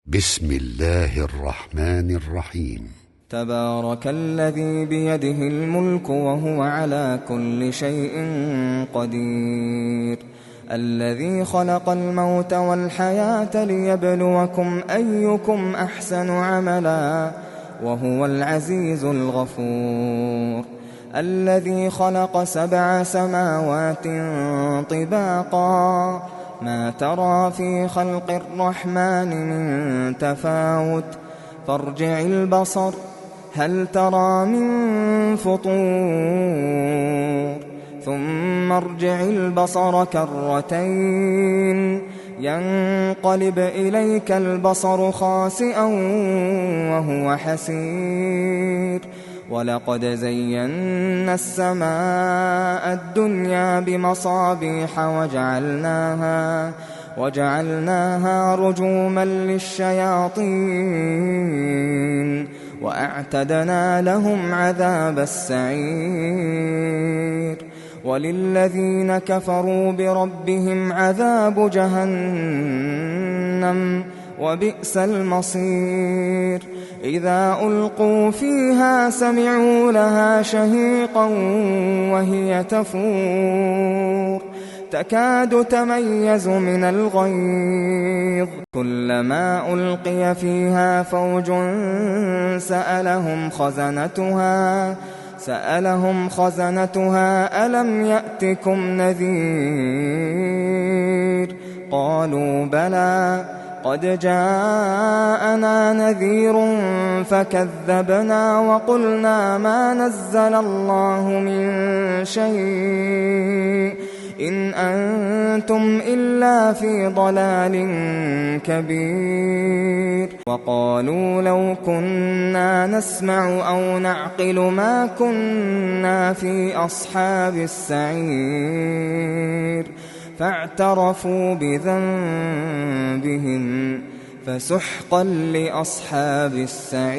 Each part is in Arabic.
بسم الله الرحمن الرحيم. تبارك الذي بيده الملك وهو على كل شيء قدير، الذي خلق الموت والحياة ليبلوكم أيكم أحسن عملا وهو العزيز الغفور، الذي خلق 7 سماوات طباقا ما ترى في خلق الرحمن من تفاوت فارجع البصر هل ترى من فطور ثم ارجع البصر كرتين ينقلب إليك البصر خاسئا وهو حسير، ولقد زينا السماء الدنيا بمصابيح وجعلناها رجوما للشياطين وأعتدنا لهم عذاب السعير، وللذين كفروا بربهم عذاب جهنم وبئس المصير، إذا ألقوا فيها سمعوا لها شهيقا وهي تفور تكاد تميز من الغيظ، كلما ألقي فيها فوج سألهم خزنتها ألم يأتكم نذير قالوا بلى قد جاءنا نذير فكذبنا وقلنا ما نزل الله من شيء إن أنتم إلا في ضلال كبير، وقالوا لو كنا نسمع أو نعقل ما كنا في أصحاب السعير، فاعترفوا بذنبهم فسحقا لأصحاب السعير.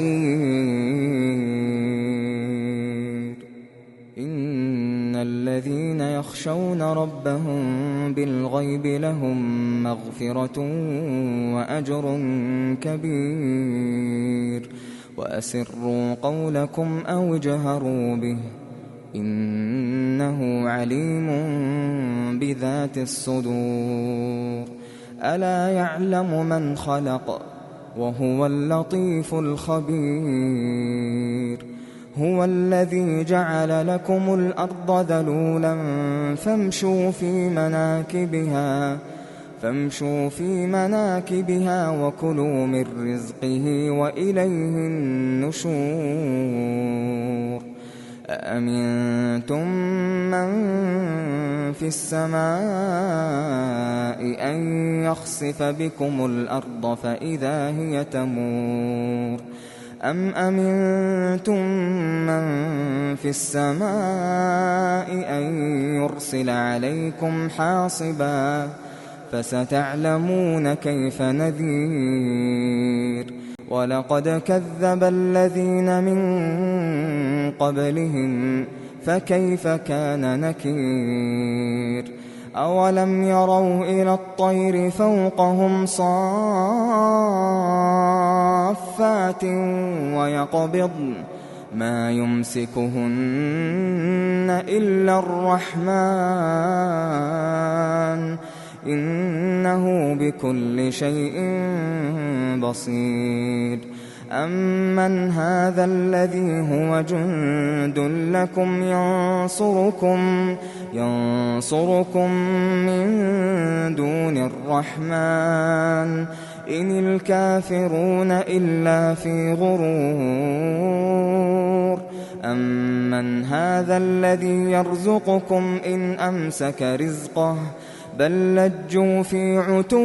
إن الذين يخشون ربهم بالغيب لهم مغفرة وأجر كبير، وأسروا قولكم أو اجهروا به إنه عليم بذات الصدور، ألا يعلم من خلق وهو اللطيف الخبير، هو الذي جعل لكم الأرض ذلولا فامشوا في مناكبها وكلوا من رزقه وإليه النشور، أأمنتم من في السماء أن يخسف بكم الأرض فإذا هي تمور، أم أمنتم من في السماء أن يرسل عليكم حاصبا فستعلمون كيف نذير، ولقد كذب الذين من قبلهم فكيف كان نكير، أولم يروا إلى الطير فوقهم صافات ويقبضن ما يمسكهن إلا الرحمن إنه بكل شيء بصير، أمن هذا الذي هو جند لكم ينصركم من دون الرحمن إن الكافرون إلا في غرور، أمن هذا الذي يرزقكم إن أمسك رزقه بل لجوا في عتو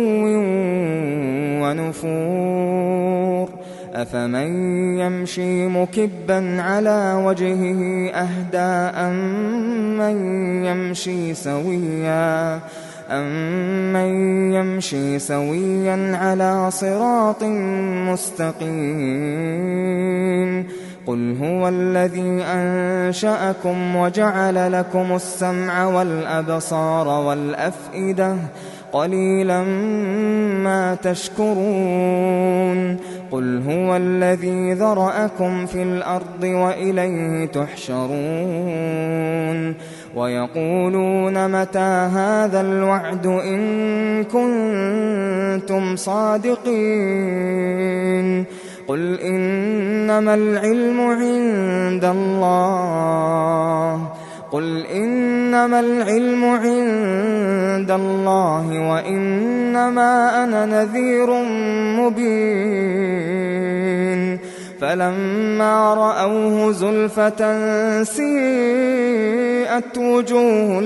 ونفور، أفمن يمشي مكبا على وجهه أهدى أمن يمشي سويا على صراط مستقيم، قل هو الذي أنشأكم وجعل لكم السمع والأبصار والأفئدة قليلا ما تشكرون، هُوَ الَّذِي ذَرَأَكُمْ فِي الْأَرْضِ وَإِلَيْهِ تُحْشَرُونَ وَيَقُولُونَ مَتَىٰ هَٰذَا الْوَعْدُ إِن كُنتُمْ صَادِقِينَ قُلْ إِنَّمَا الْعِلْمُ عِندَ اللَّهِ وَإِنَّمَا أَنَا نَذِيرٌ مُّبِينٌ فَلَمَّا رَأَوْهُ زُلْفَةً سِيئَتْ وُجُوهُ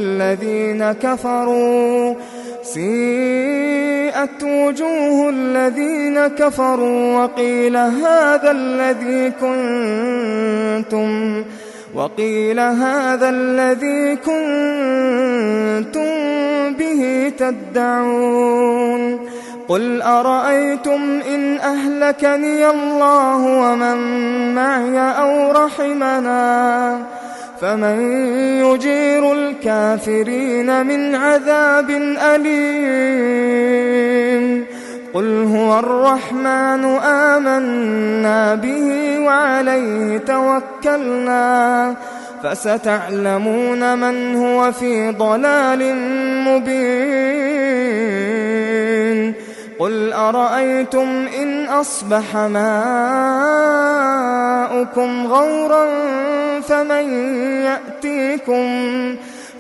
الَّذِينَ كَفَرُوا وَقِيلَ هَٰذَا الَّذِي كُنتُم بِهِ تَدَّعُونَ قُلْ أَرَأَيْتُمْ إِنْ أَهْلَكَنِيَ اللَّهُ وَمَن مَّعِيَ أَوْ رَحِمَنَا فَمَن يُجِيرُ الْكَافِرِينَ مِنْ عَذَابٍ أَلِيمٍ قُلْ هُوَ الرَّحْمَٰنُ آمَنَّا بِهِ وَعَلَيْهِ تَوَكَّلْنَا فَسَتَعْلَمُونَ مَنْ هُوَ فِي ضَلَالٍ مُّبِينٍ قُلْ أَرَأَيْتُمْ إِنْ أَصْبَحَ مَاؤُكُمْ غَوْرًا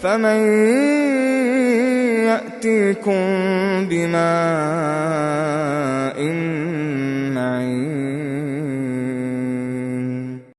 فمن يأتيكم بماء